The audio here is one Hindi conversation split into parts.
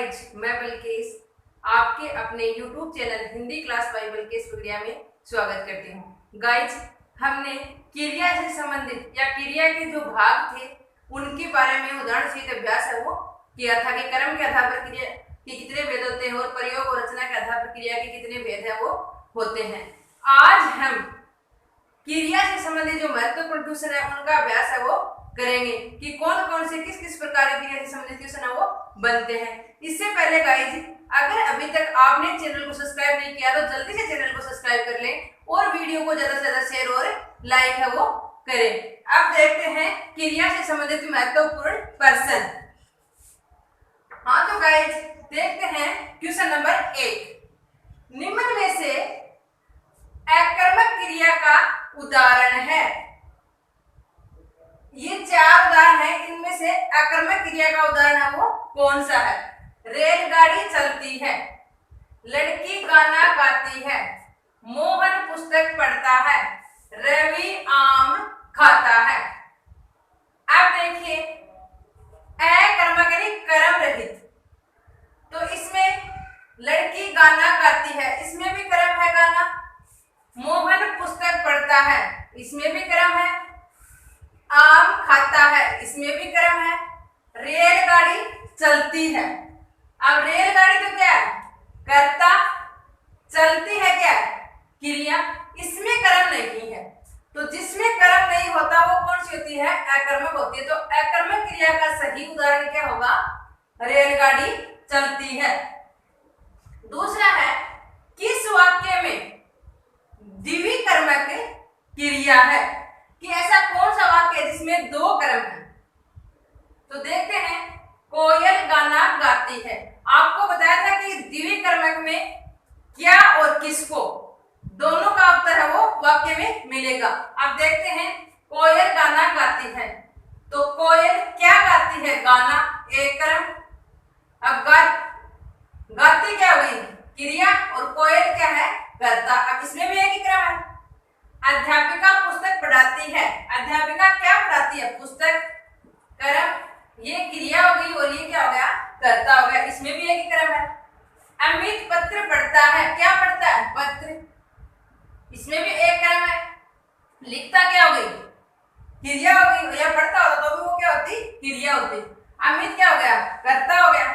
गाइज, मैं बल्केश आपके अपने YouTube channel Hindi class by Balkesh प्रक्रिया में स्वागत करती हूँ। गाइज, हमने क्रिया से संबंधित या क्रिया के जो भाग थे उनके बारे में उदाहरण सहित अभ्यास है वो किया था कि कर्म के आधार पर क्रिया के कितने भेद होते हैं और प्रयोग और रचना के आधार पर क्रिया के कितने भेद है वो होते हैं। आज हम क्रिया से संबंधित जो महत्वपूर्ण क्वेश्चन है उनका अभ्यास है वो करेंगे कि कौन कौन से किस किस प्रकार की क्रिया से संबंधित क्वेश्चन है वो बनते हैं। इससे पहले गाइज, अगर अभी तक आपने चैनल को सब्सक्राइब नहीं किया तो जल्दी से चैनल को सब्सक्राइब कर लें और वीडियो को ज्यादा से ज्यादा शेयर और लाइक है वो करें। अब देखते हैं क्रिया से संबंधित महत्वपूर्ण प्रश्न। हाँ तो गाइज, देखते हैं क्वेश्चन नंबर 1। निम्न में से अकर्मक क्रिया का उदाहरण है। ये 4 उदाहरण है, इनमें से अकर्मक क्रिया का उदाहरण है वो कौन सा है? रेलगाड़ी चलती है, लड़की गाना गाती है, मोहन पुस्तक पढ़ता है, रवि आम खाता है। अब देखिए, अकर्मक यानी कर्म रहित, तो इसमें लड़की गाना गाती है, इसमें भी कर्म है गाना। मोहन पुस्तक पढ़ता है, इसमें भी कर्म है। आम खाता है, इसमें भी कर्म है। रेलगाड़ी चलती है, अब रेलगाड़ी तो क्या है? कर्ता, चलती है क्या है? क्रिया, इसमें कर्म नहीं है। तो जिसमें कर्म नहीं होता वो कौन सी होती है? अकर्मक होती है। तो अकर्मक क्रिया का सही उदाहरण क्या होगा? रेलगाड़ी चलती है। दूसरा है, किस वाक्य में द्विकर्मक क्रिया है? कि ऐसा कौन सा वाक्य है जिसमें 2 कर्म है? तो देखते हैं, कोयल गाना गाती है। आपको बताया था कि द्विकर्मक में क्या और किसको, दोनों का उत्तर है वो वाक्य में मिलेगा। अब देखते हैं, कोयल गाना गाती है, तो कोयल क्या गाती है? गाना, एक कर्म। अब गाती क्या हुई? क्रिया, और कोयल क्या है? कर्ता। अब इसमें भी एक ही क्रम है। अध्यापिका पुस्तक पढ़ाती है, अध्यापिका क्या पढ़ाती है? पुस्तक, कर्म, ये क्रिया हो गई और ये क्या हो गया? कर्ता हो गया। इसमें भी एक ही क्रम है। अमित पत्र पढ़ता है, क्या पढ़ता है? पत्र, इसमें भी एक क्रम है। लिखता क्या हो गई? क्रिया हो गई, या पढ़ता होता तो भी वो क्या होती? क्रिया होती। अमित क्या हो गया? कर्ता हो गया।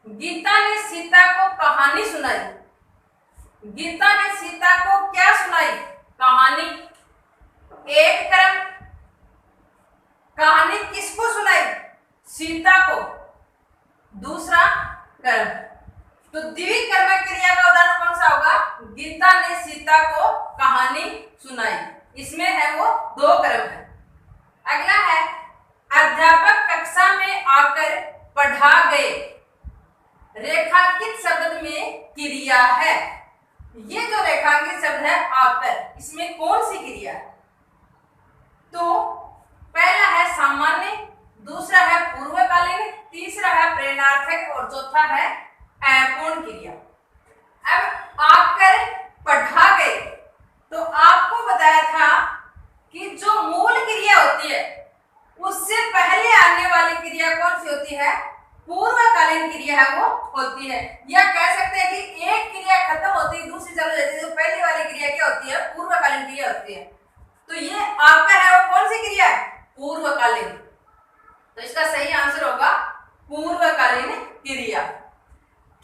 गीता ने सीता को कहानी सुनाई, गीता ने सीता को क्या सुनाई? कहानी, एक कर्म। कहानी किसको सुनाई? सीता को, दूसरा कर्म। तो द्विकर्मक क्रिया का उदाहरण कौन सा होगा? गीता ने सीता को कहानी सुनाई, इसमें है वो 2 कर्म है। अगला है, अध्यापक कक्षा में आकर पढ़ा गए। रेखांकित शब्द में क्रिया है। ये जो रेखांकित शब्द है आकर, इसमें कौन सी क्रिया है? तो पहला है सामान्य, दूसरा है पूर्वकालीन, तीसरा है प्रेरणार्थक और चौथा है अपूर्ण क्रिया। अब आकर पढ़ा गए, तो आपको बताया था कि जो मूल क्रिया होती है उससे पहले आने वाली क्रिया कौन सी होती है? पूर्वकालीन क्रिया है वो होती है। या कह सकते हैं कि एक क्रिया खत्म होती है, दूसरी चालू जाती है, तो पहली वाली क्रिया क्या होती है? पूर्वकालीन क्रिया होती है। तो ये आपका है वो कौन सी क्रिया है? पूर्वकालीन। तो इसका सही आंसर होगा पूर्वकालीन क्रिया।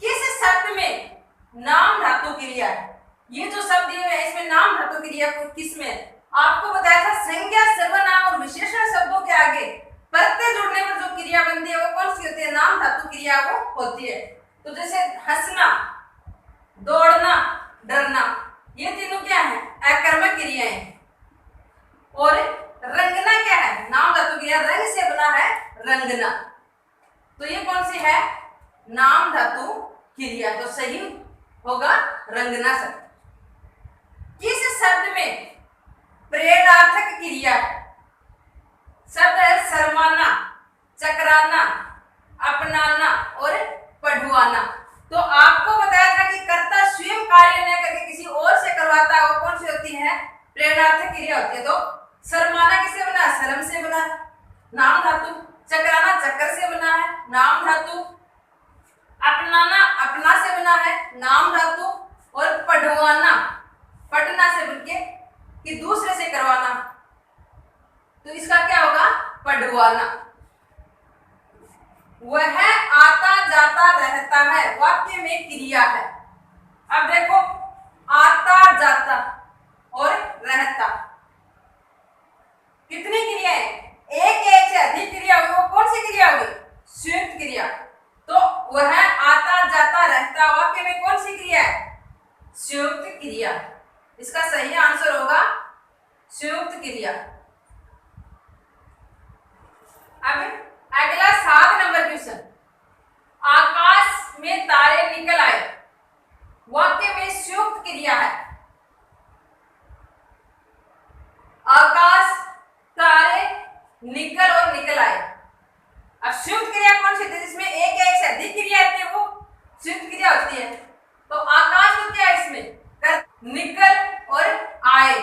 किस शब्द में नाम धातु क्रिया है? ये जो शब्द दिए हुए हैं इसमें नाम धातु क्रिया किसमें? आपको बताया था संज्ञा, सर्वनाम और विशेषण शब्दों के आगे प्रत्यय जुड़ने पर जो क्रिया बनती है वो कौन सी होती है? नाम धातु क्रिया वो होती है। तो जैसे हंसना, दौड़ना, डरना, ये तीनों क्या है? अकर्मक क्रियाएं हैं। और रंगना क्या है? नाम धातु क्रिया, रंग से बना है रंगना, तो ये कौन सी है? नाम धातु क्रिया। तो सही होगा रंगना शब्द। किस शब्द में प्रेरणार्थक क्रिया है? शब्द है शर्माना, चकराना, अपनाना और पढ़वाना। तो आपको बताया था कि कर्ता स्वयं कार्य न करके किसी और से करवाता है, वो कौन सी होती है? प्रेरणार्थक क्रिया होती है। तो शर्माना किससे बना? शर्म से बना है, नाम धातु। चकराना चक्कर से बना है, नाम धातु। बोलना है नाम धातु, और पढ़वाना, पढ़ना से बोल के कि दूसरे से करवाना, तो इसका क्या होगा? पढ़वाना। वह आता जाता रहता है, वाक्य में क्रिया है। अब देखो, आता जाता और रहता, कितनी क्रिया है? एक से अधिक क्रिया होगी, वो कौन सी क्रिया होगी? संयुक्त क्रिया। तो वह आता जाता रहता वाक्य में कौन सी क्रिया है? संयुक्त क्रिया। इसका सही आंसर होगा संयुक्त क्रिया। अब अगला 7 नंबर क्वेश्चन, आकाश में तारे निकल आए, वाक्य में संयुक्त क्रिया है। आकाश, तारे, निकल और निकल आए। अब संयुक्त क्रिया कौन सी थी? जिसमें एक से अधिक क्रिया आती है वो संयुक्त क्रिया होती है। तो आकाश तो क्या है इसमें? निकल और आए,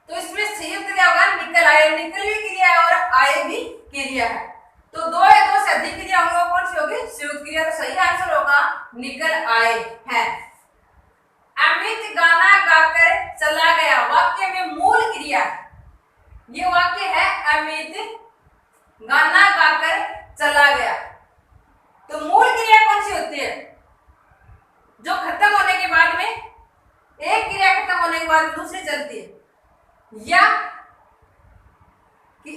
तो इसमें संयुक्त क्रिया होगा निकल आए। निकल भी क्रिया है और आए भी क्रिया है, तो दो या दो से अधिक क्रिया होंगे, वो कौन सी होगी? संयुक्त क्रिया। तो सही आंसर होगा निकल आए है। अमित गाना गाकर चला गया, वाक्य में मूल क्रिया, ये वाक्य है अमित गाना गाकर चला गया। तो मूल क्रिया कौन सी होती है? जो खत्म होने के बाद में, एक क्रिया खत्म होने के बाद दूसरी चलती है, या कि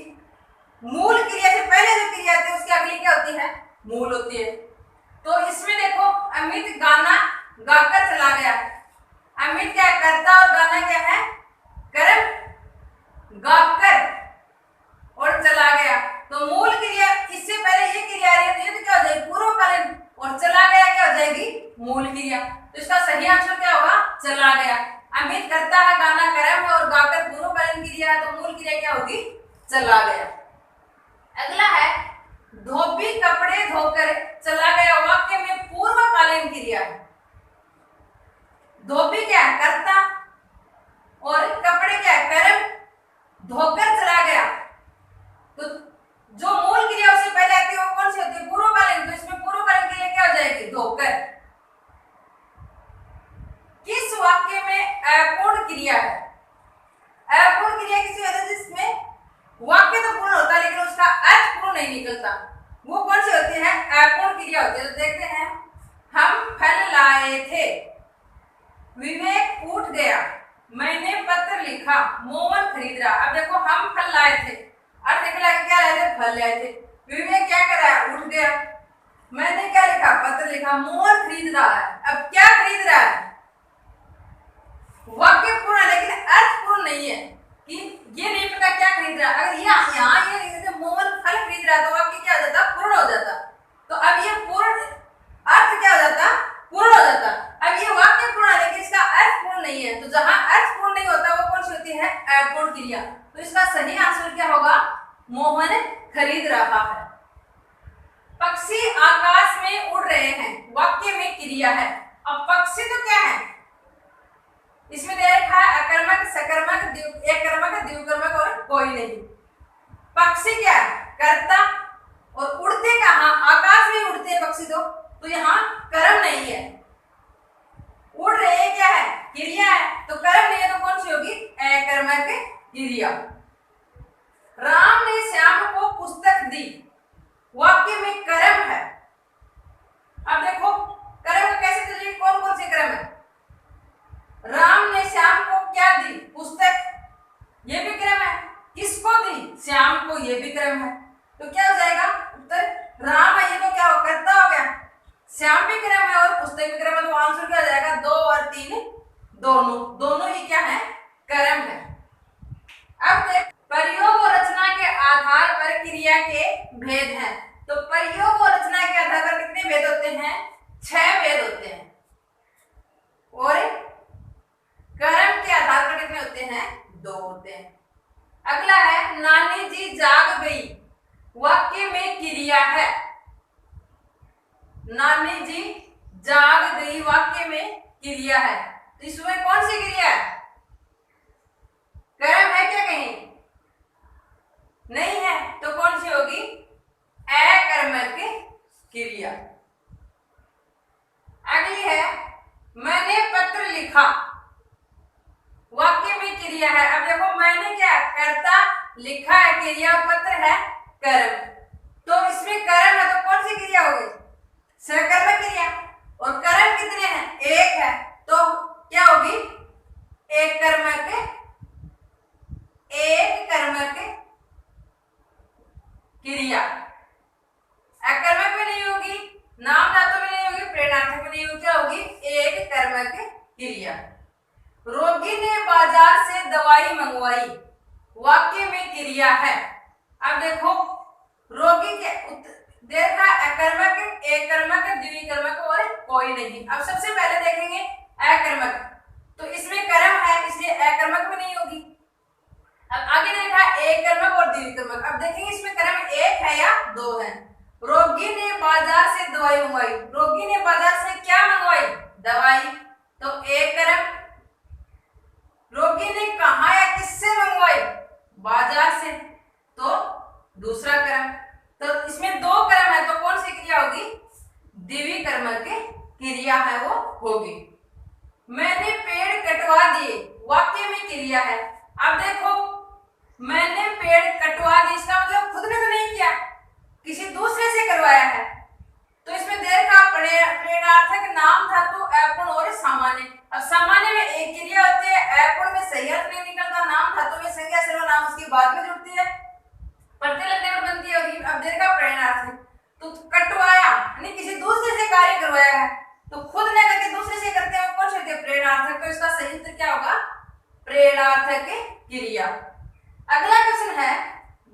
मूल क्रिया से पहले जो क्रिया आती है उसकी अगली क्या होती है? मूल होती है। तो इसमें देखो, अमित गाना गाकर चला गया, अमित क्या करता और गाना क्या है? कर्म, गाकर और चला गया। तो मूल क्रिया, इससे पहले ये क्रिया आ रही है, तो ये तो क्या हो जाएगी? पूर्वकालीन, और चला गया क्या हो जाएगी? मूल क्रिया। तो इसका सही आंसर क्या होगा? चला गया। अमित करता है, गाना कर्म है और गाकर पूर्वकालीन क्रिया है, तो मूल क्रिया क्या होगी? चला गया। अगला है, धोबी कपड़े धोकर चला गया, वाक्य में पूर्वकालीन क्रिया है। धोबी क्या है? करता, और कपड़े क्या है? कर्म, धोकर चला गया। तो जो मूल क्रिया उससे पहले आती है वो कौन सी होती है? पूर्वकालीन। तो इसमें पूर्वकालीन क्रिया क्या हो जाएगी? धोकर। किस वाक्य में अपूर्ण क्रिया है? अपूर्ण क्रिया किसी होती है जिसमें वाक्य तो पूर्ण होता है लेकिन उसका अर्थ पूर्ण नहीं निकलता, वो कौन सी होती है? अपूर्ण क्रिया होती है। तो देखते हैं, हम फल लाए थे, विवेक उठ गया, मैंने पत्र लिखा, मोहन खरीद रहा। अब देखो, हम फल लाए थे, अर्थ निकला क्या लाए थे? फल लाए थे। विवेक क्या कर रहा है? उठ गया। मैंने क्या लिखा? पत्र लिखा। मोहन खरीद रहा है। अब क्या खरीद रहा है? वाक्य पूर्ण है लेकिन अर्थ पूर्ण नहीं है, कि ये नहीं पता क्या खरीद रहा है। अगर यहाँ ये लिख देते मोहन फल खरीद रहा है, तो वाक्य क्या हो जाता? पूर्ण हो जाता। तो अब ये पूर्ण, अर्थ क्या हो जाता? पूर्ण हो जाता। अब ये वाक्य पूर्ण है लेकिन इसका अर्थ पूर्ण नहीं है, तो जहां अर्थ पूर्ण नहीं होता वो कौन सी होती है? अपूर्ण क्रिया। तो इसका सही आंसर क्या होगा? मोहन खरीद रहा है। पक्षी आकाश में उड़ रहे हैं, वाक्य में क्रिया है। अब पक्षी तो क्या है? इसमें दे रखा है अकर्मक, सकर्मक, एककर्मक, द्विकर्मक और कोई नहीं। पक्षी क्या है? कर्ता, और उड़ते कहां? आकाश में उड़ते हैं पक्षी। तो यहाँ कर्म नहीं है, उड़ रहे क्या है? क्रिया है। तो कर्म नहीं है, तो कौन सी होगी? अकर्मक क्रिया। राम ने श्याम को पुस्तक दी, वाक्य में कर्म है। अब देखो, कर्म कैसे चलेगी? कौन कौन से कर्म है? राम ने श्याम को क्या दी? पुस्तक, ये भी क्रम है। किसको दी? श्याम को, ये भी क्रम है। तो क्या हो जाएगा उत्तर? राम है, ये तो क्या हो? कर्ता हो गया। श्याम भी क्रम है और पुस्तक भी क्रम है, तो आंसर क्या हो जाएगा? 2 और 3 दोनों ही क्या है? कर्म है। अब देख, प्रयोग और रचना के आधार पर क्रिया के भेद हैं। तो प्रयोग और रचना के आधार पर कितने भेद होते हैं? 6 भेद होते हैं। और कर्म के आधार पर कितने होते हैं? 2 होते हैं। अगला है, नानी जी जाग गई, वाक्य में क्रिया है। नानी जी जाग गई, वाक्य में क्रिया है। तो इसमें कौन सी क्रिया है? कर्म है क्या कहीं? नहीं है, तो कौन सी होगी? अकर्मक क्रिया। अगली है, लिखा है क्रिया और पत्र है कर्म। तो इसमें कर्म है तो कौन सी क्रिया होगी? सकर्मक क्रिया। और कर्म कितने हैं? एक है, तो क्या होगी? एक कर्मक क्रिया। अकर्मक में नहीं होगी, नाम धातु में नहीं होगी, प्रेरणार्थक में नहीं होगी, क्या होगी? एक कर्मक क्रिया। रोगी ने बाजार से दवाई मंगवाई, वाक्य में क्रिया है। अब देखो रोगी के देखा अकर्मक, एक कर्मक, द्विकर्मक और कोई नहीं। अब सबसे पहले देखेंगे अकर्मक, तो इसमें कर्म है इसलिए अकर्मक में नहीं होगी। अब आगे देखा एक कर्मक और द्विकर्मक। अब देखेंगे इसमें कर्म एक है या दो है। रोगी ने बाजार से दवाई मंगवाई, रोगी ने बाजार से क्या मंगवाई? दवाई, तो एक कर्म। रोगी ने कहा या किससे मंगवाई? बाजार से, तो दूसरा कर्म। तो इसमें दो कर्म है तो कौन सी क्रिया होगी? द्विकर्मक क्रिया है वो होगी। मैंने पेड़ कटवा दिए, वाक्य में क्रिया है। अब देखो मैंने पेड़ कटवा दिए, इसका मतलब खुद ने तो नहीं किया, किसी दूसरे से करवाया है। तो इसमें देर का प्रेरणार्थक नाम धातु अपूर्ण और सामान्य। अब सामान्य में एक क्रिया होती है, अपूर्ण में सही अर्थ नहीं निकलता, नाम धातु में संज्ञा सर्वनाम उसके बाद में जुड़ती है, प्रत्यय लगने पर बनती है। अब देर का प्रेरणार्थक तो कटवाया यानी किसी दूसरे से कार्य करवाया है, तो खुद ने करके दूसरे से करते हैं, कौन से प्रेरणार्थक। तो इसका सही उत्तर क्या होगा? प्रेरणार्थक क्रिया। अगला क्वेश्चन है,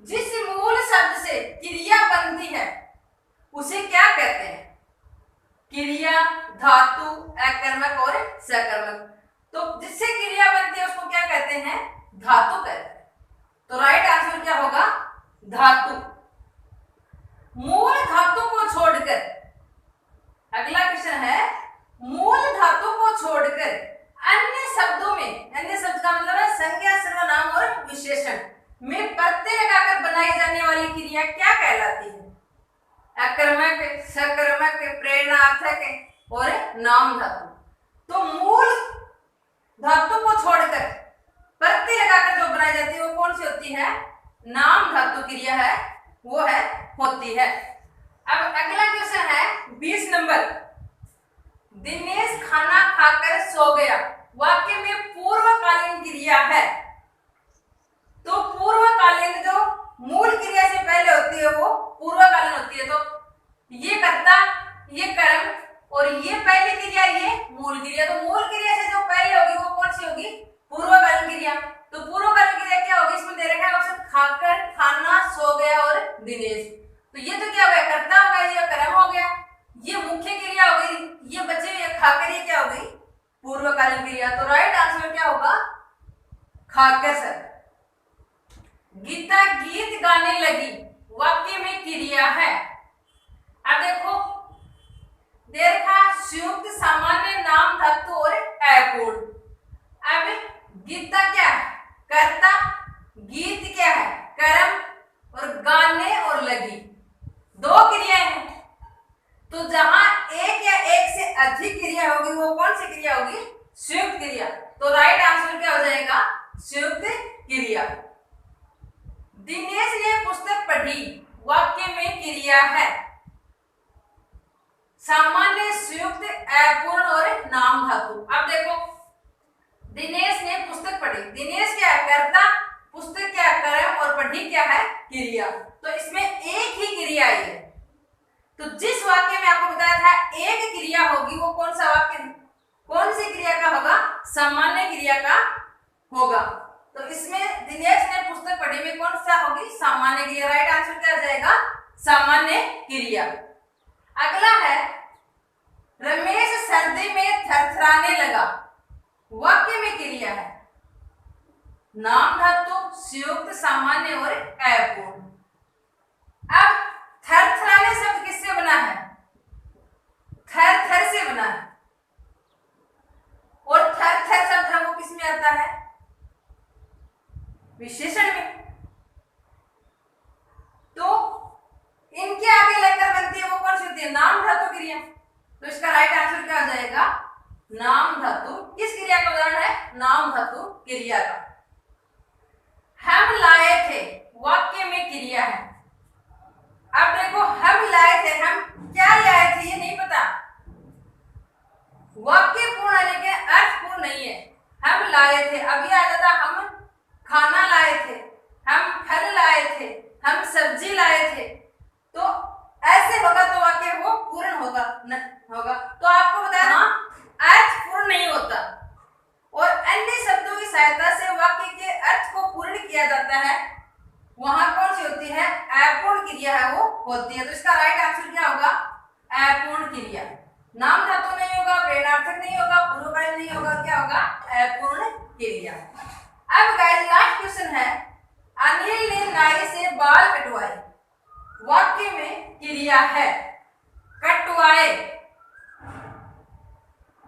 जिस मूल शब्द से क्रिया बनती है उसे क्या कहते हैं? क्रिया, धातु, अकर्मक और सकर्मक। तो जिससे क्रिया बनती है उसको क्या कहते हैं? धातु कहते हैं। तो राइट आंसर क्या होगा? धातु। मूल धातु को छोड़कर, अगला क्वेश्चन है, मूल धातु को छोड़कर अन्य शब्दों में, अन्य शब्द का मतलब है संज्ञा सर्वनाम और विशेषण में प्रत्यय लगाकर बनाई जाने वाली क्रिया क्या कहलाती है? अकर्मक, सकर्मक, प्रेरणार्थक और नाम धातु। तो मूल धातु को छोड़कर प्रत्यय लगाकर जो बनाई जाती है वो कौन सी होती है? नाम धातु क्रिया है, वो है होती है। अब अगला क्वेश्चन है 20 नंबर, दिनेश खाना खाकर सो गया, वाक्य में पूर्वकालीन क्रिया है। तो पूर्वकालीन जो मूल क्रिया से पहले होती है वो पूर्वकालीन होती है। तो ये कर्ता, ये कर्म और ये पहली क्रिया, ये मूल क्रिया। तो मूल क्रिया से जो पहले होगी वो कौन सी होगी? पूर्वकालीन क्रिया। तो पूर्वकालीन क्रिया क्या होगी? इसमें दे रखा है ऑप्शन खाकर, खाना, सो गया और दिनेश। तो ये तो क्या हो गया? कर्ता हो गया, ये कर्म हो गया, ये मुख्य क्रिया हो गई, ये बचे हुए खाकर, ये क्या हो गई? पूर्वकालीन क्रिया। तो राइट आंसर क्या होगा? खाकर सर। गीता गीत गाने लगी, वाक्य में क्रिया है। अब देखो देखा संयुक्त, सामान्य, नाम धातु और अपूर्ण। अब गीता क्या है? कर्ता, गीत क्या है? कर्म, और गाने और लगी दो क्रियाएं हैं। तो जहां एक या एक से अधिक क्रिया होगी वो कौन सी क्रिया होगी? संयुक्त क्रिया। तो राइट आंसर क्या हो जाएगा? संयुक्त क्रिया। दिनेश ने पुस्तक पढ़ी, वाक्य में क्रिया है। सामान्य, संयुक्त, अपूर्ण और नाम धातु। अब देखो दिनेश ने पुस्तक पढ़ी, दिनेश क्या है? कर्ता, पुस्तक क्या है? कर्म और पढ़ी क्या है? क्रिया। तो इसमें एक ही क्रिया है। तो जिस वाक्य में आपको बताया था एक क्रिया होगी वो कौन सा वाक्य, कौन सी क्रिया का होगा? सामान्य क्रिया का होगा। तो इसमें दिनेश ने पुस्तक पढ़ी में कौन सा होगी? सामान्य क्रिया। राइट आंसर क्या आ जाएगा? सामान्य क्रिया। अगला है, रमेश सर्दी में थरथराने लगा, वाक्य में क्रिया है। नाम धातु, संयुक्त, सामान्य और अपूर्ण। अब थरथराने शब्द किससे बना है? थर थर से बना है। और थर थर शब्द है वो किस में आता है? विशेषण में। तो इनके आगे लगकर बनती है वो कौन सी होती है? नाम धातु क्रिया। तो इसका राइट आंसर क्या हो जाएगा? नाम धातु। किस क्रिया का उदाहरण है? नाम धातु क्रिया का। हम लाए थे वाक्य में क्रिया है। अब देखो हम लाए थे, हम क्या लाए थे ये नहीं पता, वाक्य पूर्ण है लेकिन अर्थ पूर्ण नहीं है। हम लाए थे, अभी आ जाता हम खाना लाए थे, हम फल लाए थे, हम सब्जी लाए थे, तो ऐसे होगा तो वाक्य वो पूर्ण होगा न होगा। तो आपको बताया ना अर्थ पूर्ण नहीं होता, और अन्य शब्दों की सहायता से वाक्य के अर्थ को पूर्ण किया जाता है। वहां कौन सी होती है, अपूर्ण क्रिया है वो होती है। तो इसका राइट आंसर क्या होगा, अपूर्ण क्रिया। नाम धातु नहीं होगा, प्रेरणार्थक नहीं होगा, पूर्वकाल नहीं होगा, क्या होगा, अपूर्ण क्रिया। अब गाइस लास्ट क्वेश्चन है, अनिल ने नाई से बाल कटवाए, वाक्य में क्रिया है कटवाए,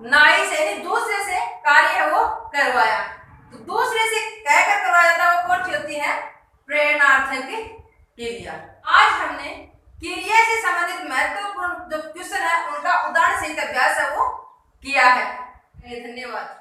नाई से यानी दूसरे से कार्य है वो करवाया। तो दूसरे से कहकर करवाया जाता है वो कौन सी होती है, प्रेरणार्थक क्रिया। आज हमने क्रिया से संबंधित महत्वपूर्ण जो क्वेश्चन है उनका उदाहरण सहित अभ्यास है वो किया है। धन्यवाद।